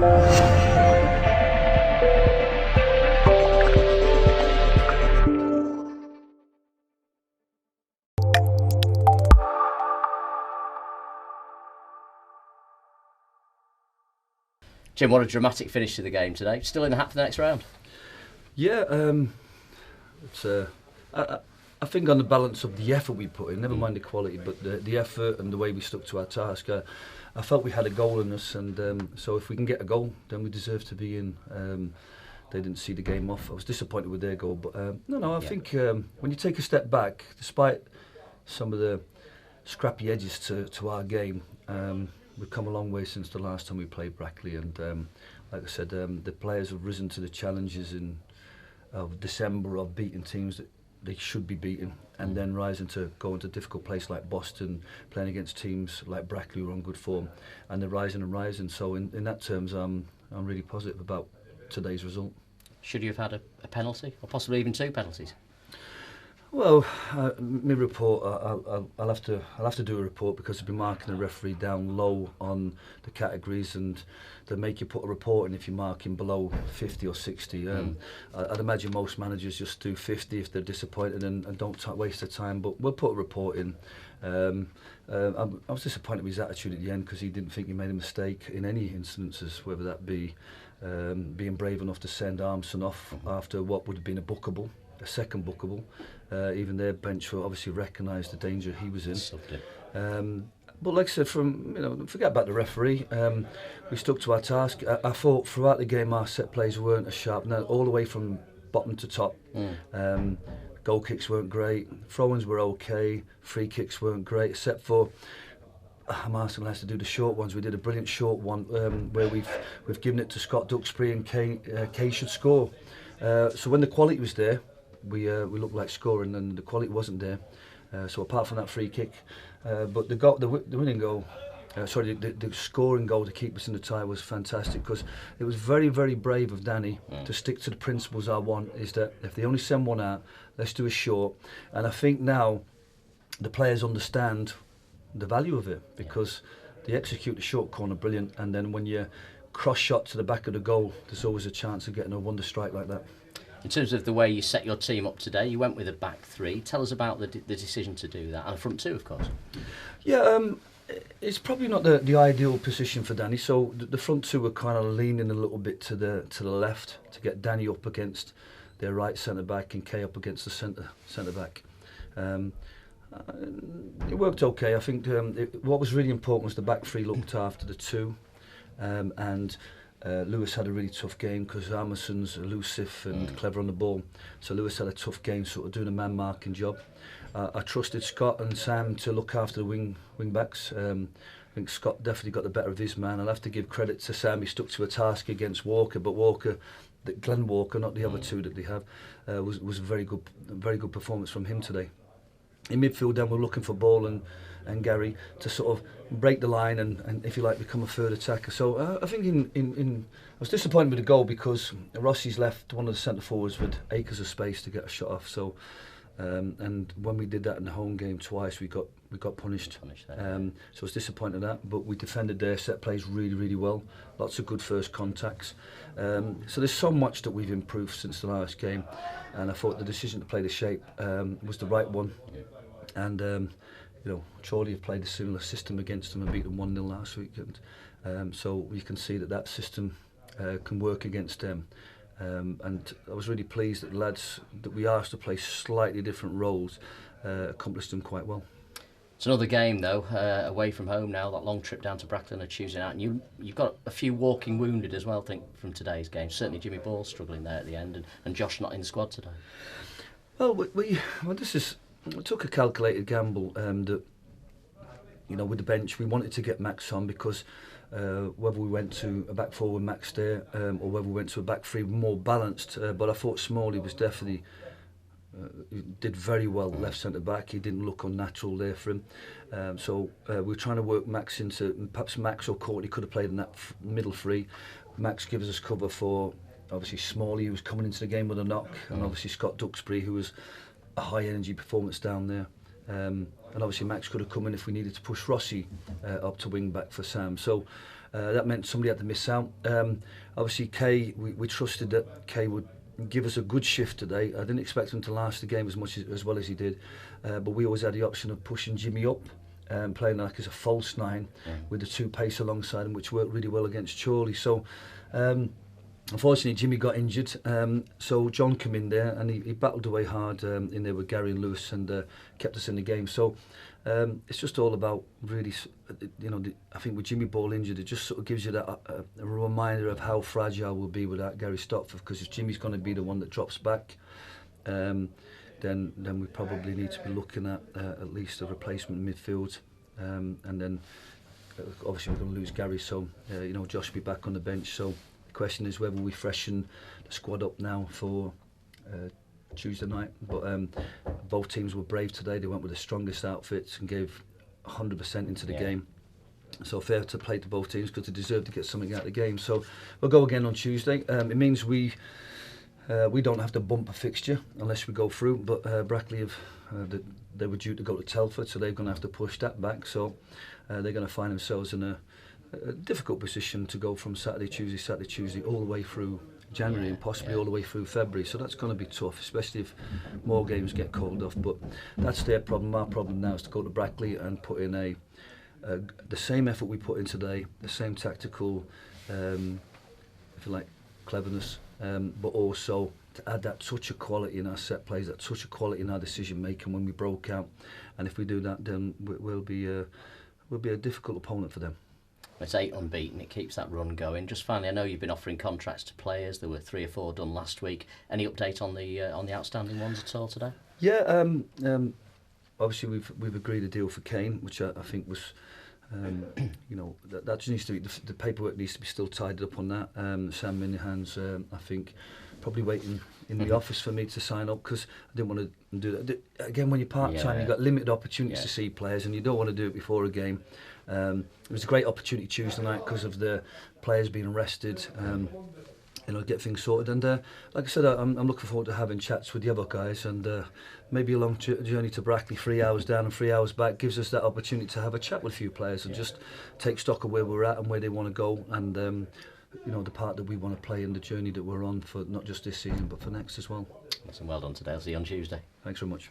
Jim, what a dramatic finish to the game today. Still in the hat for the next round? Yeah, it's I think on the balance of the effort we put in, never mind the quality, but the effort and the way we stuck to our task, I felt we had a goal in us, and so if we can get a goal, then we deserve to be in. They didn't see the game off. I was disappointed with their goal, but I think when you take a step back, despite some of the scrappy edges to our game, we've come a long way since the last time we played Brackley, and like I said, the players have risen to the challenges of December of beating teams that they should be beating, and then rising to go into a difficult place like Boston, playing against teams like Brackley who are on good form, and they're rising and rising. So in that terms, I'm really positive about today's result. Should you have had a penalty, or possibly even two penalties? Well, my report, I'll have to do a report, because I've been marking the referee down low on the categories, and they make you put a report in if you're marking below 50 or 60. I'd imagine most managers just do 50 if they're disappointed and don't waste their time, but we'll put a report in. I was disappointed with his attitude at the end, because he didn't think he made a mistake in any instances, whether that be being brave enough to send Armstrong off after what would have been a second bookable. Even their bench will obviously recognise the danger he was in. But like I said, forget about the referee. We stuck to our task. I thought throughout the game our set plays weren't as sharp. Now, all the way from bottom to top. Goal kicks weren't great. Throw-ins were okay. Free kicks weren't great, except for I'm asking lads to do the short ones. We did a brilliant short one where we've given it to Scott Duxbury, and Kay should score. So when the quality was there, we looked like scoring, and the quality wasn't there. So apart from that free kick, but the winning goal, the scoring goal to keep us in the tie was fantastic, because it was very, very brave of Danny to stick to the principles I want, is that if they only send one out, let's do a short. And I think now the players understand the value of it, because they execute the short corner brilliant, and then when you cross shot to the back of the goal, there's always a chance of getting a wonder strike like that. In terms of the way you set your team up today, you went with a back three. Tell us about the decision to do that, and a front two, of course. Yeah, it's probably not the ideal position for Danny. So the front two were kind of leaning a little bit to the left to get Danny up against their right centre back and Kay up against the centre back. It worked okay. I think what was really important was the back three looked after the two, and Lewis had a really tough game because Armison's elusive and clever on the ball. So Lewis had a tough game, sort of doing a man marking job. I trusted Scott and Sam to look after the wing backs. I think Scott definitely got the better of his man. I'll have to give credit to Sam. He stuck to a task against Walker, but Glenn Walker, not the other two that they have, was a very good performance from him today. In midfield, then we're looking for Ball and Gary to sort of break the line and if you like, become a third attacker. So I think I was disappointed with the goal because Rossi's left one of the centre forwards with acres of space to get a shot off. So and when we did that in the home game twice, we got punished. So I was disappointed in that, but we defended their set plays really, really well. Lots of good first contacts. So there's so much that we've improved since the last game, and I thought the decision to play the shape was the right one. And Chorley have played a similar system against them and beat them 1-0 last week, and so you can see that system can work against them. And I was really pleased that the lads that we asked to play slightly different roles accomplished them quite well. It's another game though, away from home now, that long trip down to Brackley on a Tuesday night, and you've got a few walking wounded as well, I think, from today's game. Certainly Jimmy Ball struggling there at the end, and Josh not in the squad today. Well, we took a calculated gamble that, with the bench, we wanted to get Max on because whether we went to a back four with Max there or whether we went to a back three more balanced, but I thought Smalley was definitely did very well left centre back. He didn't look unnatural there for him, so we were trying to work Max into, perhaps Max or Courtney could have played in that middle three. Max gives us cover for obviously Smalley, who was coming into the game with a knock, and obviously Scott Duxbury, who was a high energy performance down there, and obviously Max could have come in if we needed to push Rossi up to wing back for Sam. So That meant somebody had to miss out. Obviously, Kay, we trusted that Kay would give us a good shift today. I didn't expect him to last the game as well as he did, but we always had the option of pushing Jimmy up, playing like as a false nine with the two pace alongside him, which worked really well against Chorley. So unfortunately Jimmy got injured, so Jon came in there and he battled away hard in there with Gary and Lewis and kept us in the game. So it's just all about really, I think with Jimmy Ball injured, it just sort of gives you that a reminder of how fragile we'll be without Gary Stopford, because if Jimmy's going to be the one that drops back, then we probably need to be looking at least a replacement midfield, and then obviously we're going to lose Gary, so Josh will be back on the bench. So the question is whether we freshen the squad up now for Tuesday night. But both teams were brave today. They went with the strongest outfits and gave 100% into the game. So fair to play to both teams because they deserve to get something out of the game. So we'll go again on Tuesday. It means we don't have to bump a fixture unless we go through. But Brackley they were due to go to Telford, so they're going to have to push that back. So they're going to find themselves in a difficult position to go from Saturday, Tuesday, all the way through January and possibly all the way through February. So that's going to be tough, especially if more games get called off. But that's their problem. Our problem now is to go to Brackley and put in the same effort we put in today, the same tactical, if you like, cleverness, but also to add that touch of quality in our set plays, that touch of quality in our decision making when we broke out. And if we do that, then we'll be a difficult opponent for them. It's 8 unbeaten, it keeps that run going. Just finally, I know you've been offering contracts to players. There were 3 or 4 done last week. Any update on the outstanding ones at all today? Yeah, obviously we've agreed a deal for Kane, which I think was, that just needs to be, the paperwork needs to be still tied up on that. Sam Minihan's, I think, probably waiting in the office for me to sign up because I didn't want to do that. Again, when you're part-time, you've got limited opportunities to see players and you don't want to do it before a game. It was a great opportunity Tuesday night because of the players being rested, get things sorted. And like I said, I'm looking forward to having chats with the other guys, and maybe a long journey to Brackley, 3 hours down and 3 hours back, gives us that opportunity to have a chat with a few players and just take stock of where we're at and where they want to go, and the part that we want to play in the journey that we're on for not just this season but for next as well. Well done today. I'll see you on Tuesday. Thanks very much.